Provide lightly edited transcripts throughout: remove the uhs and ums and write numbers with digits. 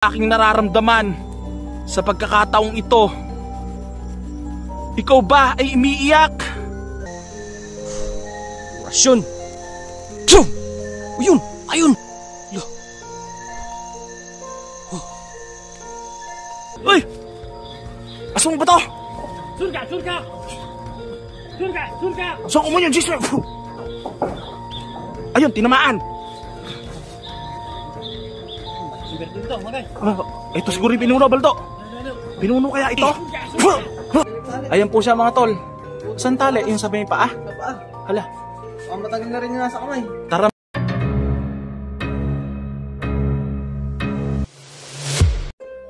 Aking nararamdaman sa pagkakataong ito. Ikaw ba ay umiiyak? Orasyon! Tiyum! Uyun! Ayun! Uy! Aswang ba to? Surga! Surga! Surga! Surga! Aswang mo yun, Jesus! Ayun, tinamaan. Ito siguro yung pinuno, Baldo. Pinuno kaya ito? Ayan po siya, mga tol. Saan tali? Yung sabi yung paa? Paa. Hala. Matagal na rin yung nasa kamay. Tara.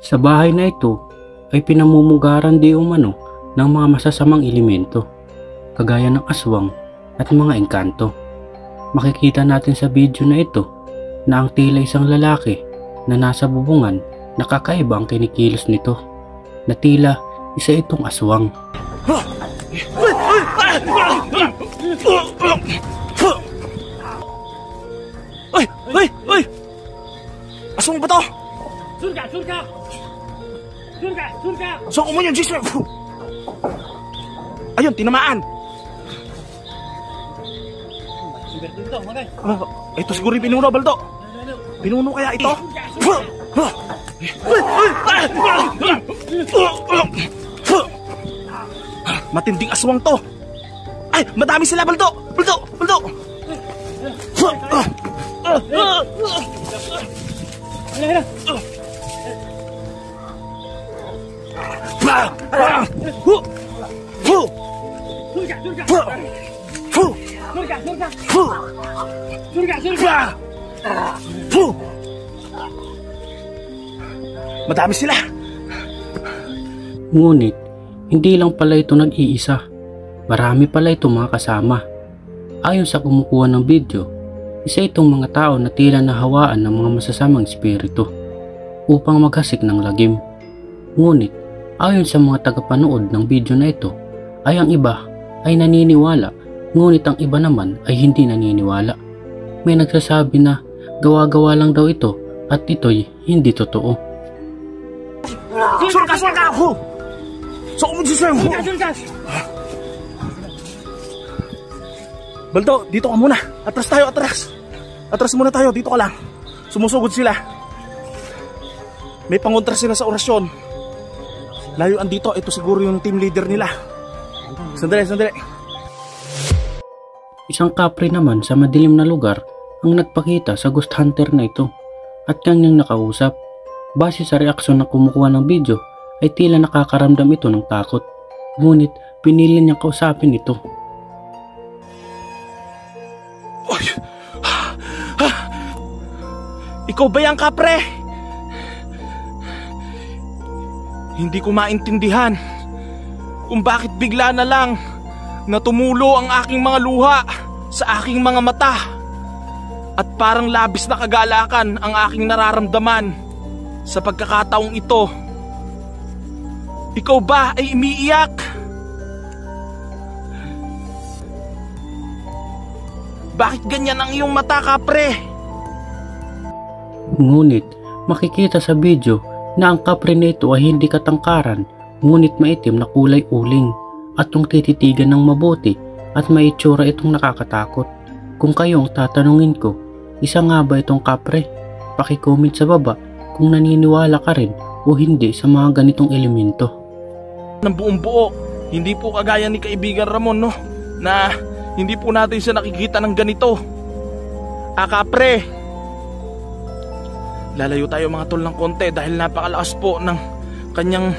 Sa bahay na ito ay pinamumugaran di umano ng mga masasamang elemento, kagaya ng aswang at mga engkanto. Makikita natin sa video na ito na ang tila isang lalaki na nasa bubungan, nakakaiba ang kinikilos nito, na tila isa itong aswang. Uy! Uy! Uy! Aswang ba to? Surga! Surga! Surga! Surga! Aswang mo yun, Jesus! Ayun, tinamaan. Ito siguro yung pinuno, Baldo. Pinuno kaya ito? Matinding aswang to. Ay, madami sila, Baldo. Baldo! Baldo! Madami sila. Ngunit hindi lang pala ito nag-iisa, marami pala ito mga kasama. Ayon sa kumukuha ng video, isa itong mga tao na tila nahawaan ng mga masasamang espiritu upang maghasik ng lagim. Ngunit ayon sa mga tagapanood ng video na ito, ay ang iba ay naniniwala, ngunit ang iba naman ay hindi naniniwala. May nagsasabi na gawa-gawa lang daw ito at ito'y hindi totoo. Surga! Surga! Surga! Surga! Baldo, dito ka muna. Atras tayo, atras. Atras muna tayo, dito ka lang. Sumusugod sila. May pangontra sila sa orasyon. Layuan dito, ito siguro yung team leader nila. Sandali, sandali. Isang kapre naman sa madilim na lugar ang nagpakita sa ghost hunter na ito at kanyang nakausap. Base sa reaksyon na kumukuha ng video ay tila nakakaramdam ito ng takot. Ngunit pinili niyang kausapin ito. Ikaw ba yan, kapre? Hindi ko maintindihan kung bakit bigla na lang na tumulo ang aking mga luha sa aking mga mata at parang labis na kagalakan ang aking nararamdaman sa pagkakataong ito. Ikaw ba ay umiiyak? Bakit ganyan ang iyong mata, kapre? Ngunit makikita sa video na ang kapre na ito ay hindi katangkaran, ngunit maitim na kulay uling at kung tititigan ng mabuti at may itsura itong nakakatakot. Kung kayo ang tatanungin ko, isa nga ba itong kapre? Paki-comment sa baba kung naniniwala ka rin o hindi sa mga ganitong elemento. Ng buong buo, hindi po kagaya ni kaibigan Ramon, no? Na hindi po natin siya nakikita ng ganito. Kapre, lalayo tayo mga tol ng konti dahil napakalakas po ng kanyang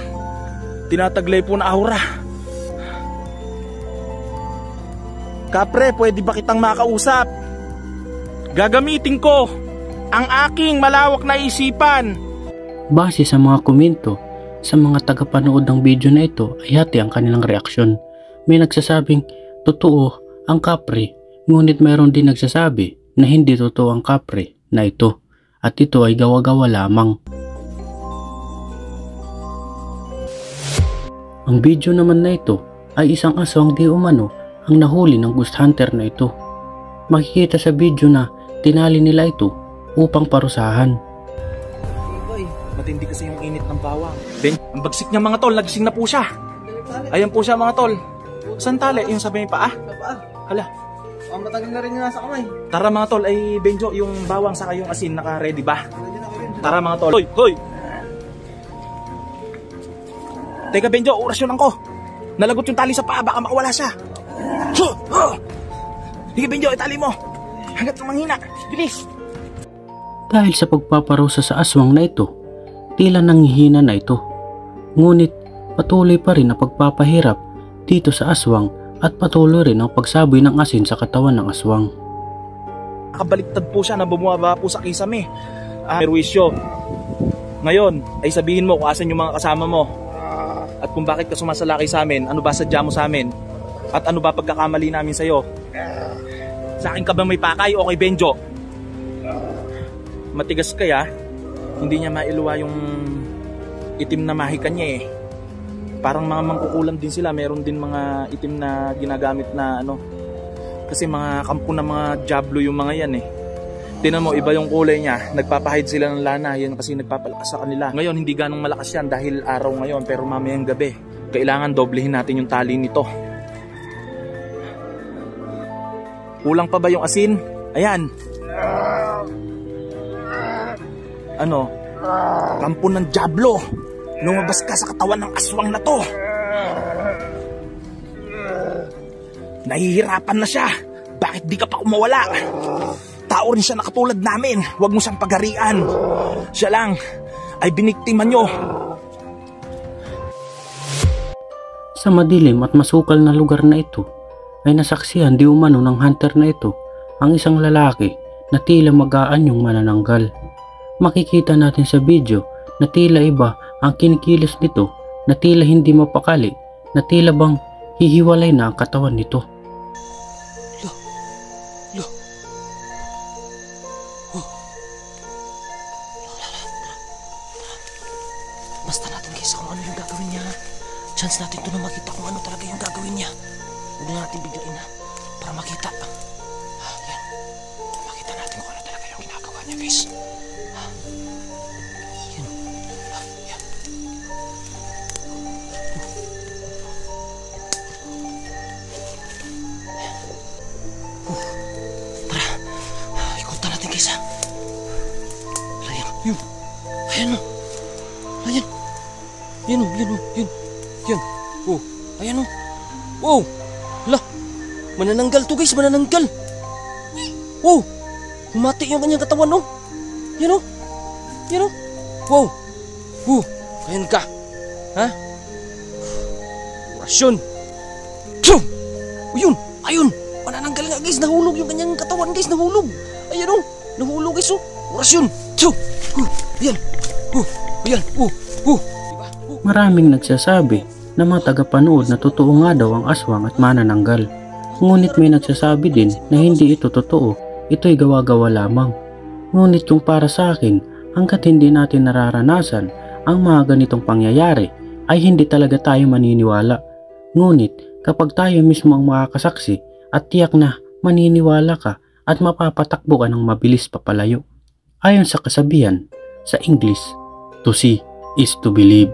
tinataglay po na aura. Kapre, pwede ba kitang makausap? Gagamitin ko ang aking malawak na isipan. Base sa mga komento sa mga tagapanood ng video na ito ay hati ang kanilang reaksyon. May nagsasabing totoo ang kapre, ngunit mayroon din nagsasabi na hindi totoo ang kapre na ito at ito ay gawa-gawa lamang. Ang video naman na ito ay isang aswang di umano ang nahuli ng ghost hunter na ito. Makikita sa video na tinali nila ito upang parusahan. Matindi kasi yung init ng bawang. Ben, ang bagsik niya mga tol, nagising na po siya. Ayan po siya mga tol. Saan tali? Yung sabi niya paa? Paa. Hala. Matagal na rin yung nasa kamay. Tara mga tol, ay Benjo, yung bawang saka yung asin naka-ready ba? Ready na kayo. Tara mga tol. Hoy, hoy! Teka Benjo, orasyonan ko. Nalagot yung tali sa paa, baka makawala siya. Sige Benjo, itali mo. Hanggat manghina. Bilis! Dahil sa pagpaparusa sa aswang na ito, tila nanghihina na ito. Ngunit patuloy pa rin ang pagpapahirap dito sa aswang at patuloy rin ang pagsaboy ng asin sa katawan ng aswang. Nakabaliktad po siya na bumaba po sa kisame. Merwisyo. Ngayon ay sabihin mo kung asan yung mga kasama mo. At kung bakit ka sumasalakay sa amin, ano ba sadya mo sa amin? At ano ba pagkakamali namin sa'yo? Sa akin ka ba may pakay o kay Benjo? Matigas kaya, hindi niya mailuwa yung itim na mahika niya eh. Parang mga mangkukulam din sila, meron din mga itim na ginagamit na ano. Kasi mga kampo na mga Diablo yung mga yan eh. Tinan mo, iba yung kulay niya. Nagpapahide sila ng lana. Yan kasi nagpapalakas sa kanila. Ngayon, hindi ganong malakas yan dahil araw ngayon. Pero mamayang gabi, kailangan doblehin natin yung tali nito. Kulang pa ba yung asin? Ayan. Ano? Kampo ng Diablo. Lumabas ka sa katawan ng aswang na to. Nahihirapan na siya. Bakit di ka pa kumawala? Tao rin siya na katulad namin. Huwag mo siyang pagharian. Siya lang ay biniktima nyo. Sa madilim at masukal na lugar na ito, ay nasaksihan di umano ng hunter na ito ang isang lalaki na tila mag-aanyong manananggal. Makikita natin sa video na tila iba ang kinikilos nito, na tila hindi mapakali, na tila bang hihiwalay na ang katawan nito. Basta natin guys kung ano yung gagawin niya. Chance natin to na makita kung ano talaga yung gagawin niya. Huwag na natin biglain na para makita. Yan. Makita natin kung ano talaga yung ginagawa niya guys. Yan. Yan. Tara. Ikutan natin guys ha. Ayan. Yun. Ayan o. Ayan. Yan o, yan o, yan. Yan. Oh, ayan o. Oh, hala. Manananggal to guys, manananggal. Oh, humati yung kanyang katawan o. Yan o. Yan o. Wow. Ayan ka. Ha? Orasyon. Tiyum! O yun, ayun. Manananggal nga guys, nahulog yung kanyang katawan guys, nahulog. Ayan o, nahulog guys o. Orasyon. Tiyum! Ayan. Ayan. Maraming nagsasabi na mga tagapanood na totoo nga daw ang aswang at manananggal. Ngunit may nagsasabi din na hindi ito totoo, ito'y gawa-gawa lamang. Ngunit yung para sa akin, hanggat hindi natin nararanasan ang mga ganitong pangyayari, ay hindi talaga tayo maniniwala. Ngunit kapag tayo mismo ang makakasaksi at tiyak na maniniwala ka at mapapatakbo ka ng mabilis papalayo. Ayon sa kasabihan, sa English, to see is to believe.